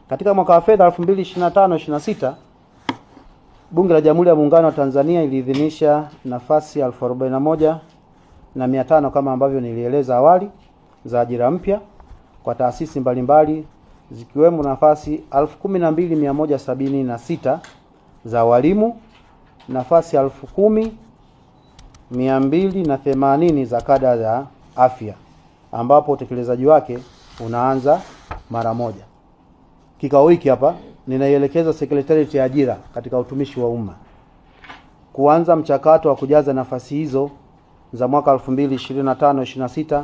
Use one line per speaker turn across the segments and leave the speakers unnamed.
Katika mwaka wa fedha 2025/26 Bunge la Jamhuri ya Muungano wa Tanzania iliidhinisha nafasi 41,500 kama ambavyo nilieleza awali za ajira mpya kwa taasisi mbalimbali, zikiwemo nafasi 12,176 za walimu, nafasi 10,280 za kada ya afya, ambapo utekelezaji wake unaanza mara moja. Kikao hiki hapa ninaielekeza Sekretariat ya Ajira katika utumishi wa umma kuanza mchakato wa kujaza nafasi hizo za mwaka 2025/26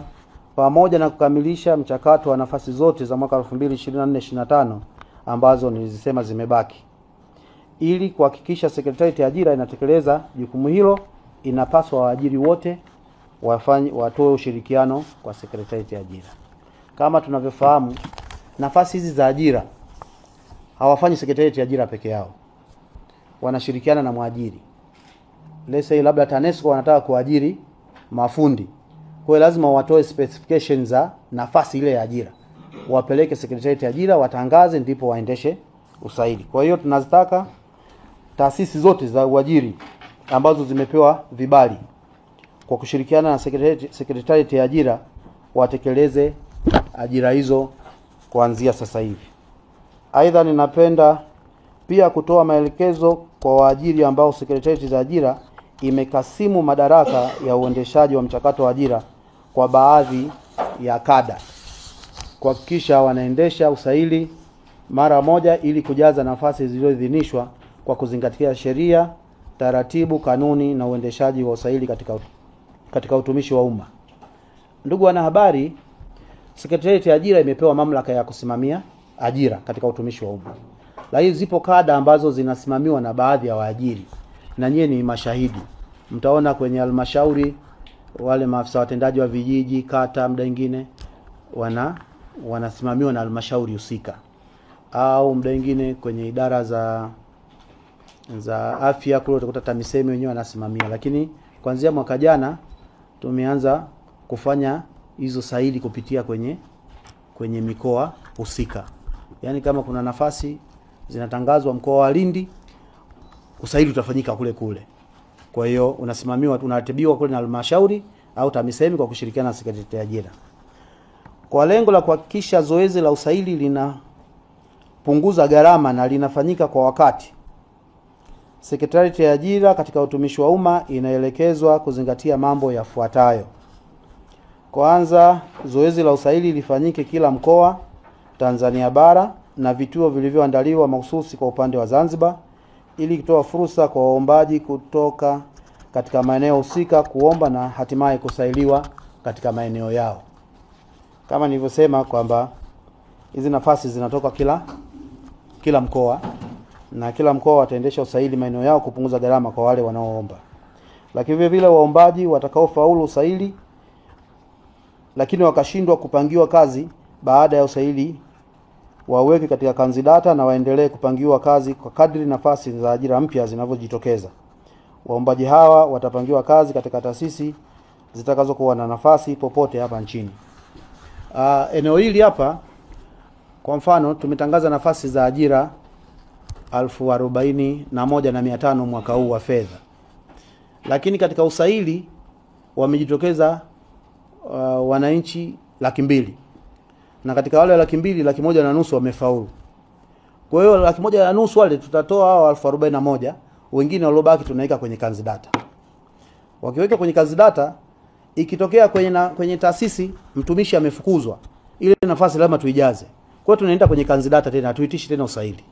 pamoja na kukamilisha mchakato wa nafasi zote za mwaka 2024/25 ambazo nilizisema zimebaki. Ili kuhakikisha Sekretariat ya Ajira inatekeleza jukumu hilo, inapaswa waajiri wote watoe ushirikiano kwa Sekretariat ya Ajira. Kama tunavyofahamu, nafasi hizi za ajira hawafanyi Sekretariat ya Ajira peke yao, wanashirikiana na mwajiri. Let's say labda TANESCO wanataka kuajiri mafundi, kwa hiyo lazima watoe specifications za nafasi ile ya ajira, wapeleke Sekretariat ya Ajira, watangaze, ndipo waendeshe usaili. Kwa hiyo tunazitaka taasisi zote za uajiri ambazo zimepewa vibali kwa kushirikiana na Sekretariat ya Ajira watekeleze ajira hizo kuanzia sasa hivi. Aidha, ninapenda pia kutoa maelekezo kwa waajiri ambao Sekretariat ya Ajira imekasimu madaraka ya uendeshaji wa mchakato wa ajira kwa baadhi ya kada, kuhakikisha wanaendesha usaili mara moja ili kujaza nafasi zilizoidhinishwa kwa kuzingatia sheria, taratibu, kanuni na uendeshaji wa usaili katika utumishi wa umma. Ndugu wanahabari, Sekretariat ya Ajira imepewa mamlaka ya kusimamia ajira katika utumishi wa umma. Lakini zipo kada ambazo zinasimamiwa na baadhi ya waajiri, na nyie ni mashahidi. Mtaona kwenye halmashauri wale maafisa watendaji wa vijiji, kata, muda mwingine wanasimamiwa na halmashauri husika, au muda mwingine kwenye idara za afya kule utakuta TAMISEMI wenyewe wanasimamia. Lakini kuanzia mwaka jana tumeanza kufanya hizo saili kupitia kwenye mikoa husika. Yaani kama kuna nafasi zinatangazwa mkoa wa Lindi, usaili utafanyika kule kule. Kwa hiyo unasimamiwa, unaratibiwa kule na halmashauri au TAMISEMI kwa kushirikiana na Sekretariat ya Ajira. Kwa lengo la kuhakikisha zoezi la usaili linapunguza gharama na linafanyika kwa wakati, Sekretariat ya Ajira katika utumishi wa umma inaelekezwa kuzingatia mambo yafuatayo. Kwanza, zoezi la usaili lifanyike kila mkoa Tanzania bara na vituo vilivyoandaliwa mahususi kwa upande wa Zanzibar, ili kutoa fursa kwa waombaji kutoka katika maeneo husika kuomba na hatimaye kusailiwa katika maeneo yao. Kama nilivyosema kwamba hizi nafasi zinatoka kila mkoa, na kila mkoa wataendesha usaili maeneo yao kupunguza gharama kwa wale wanaoomba. Lakini vile vile waombaji watakaofaulu usaili lakini wakashindwa kupangiwa kazi baada ya usaili waweke katika kanzidata na waendelee kupangiwa kazi kwa kadri nafasi za ajira mpya zinavyojitokeza. Waombaji hawa watapangiwa kazi katika taasisi zitakazokuwa na nafasi popote hapa nchini. Eneo hili hapa kwa mfano tumetangaza nafasi za ajira 41,500 mwaka huu wa fedha. Lakini katika usaili wamejitokeza wananchi 200,000. Na katika wale 200,000, 150,000 wamefaulu. Kwa hiyo 150,000 wale tutatoa hao 41,000, wengine waliobaki tunaweka kwenye kanzidata. Wakiweka kwenye kanzidata, ikitokea kwenye taasisi mtumishi amefukuzwa, ile nafasi lazima tuijaze. Kwa hiyo tunaenda kwenye kanzidata tena, tuitishi tena usaili.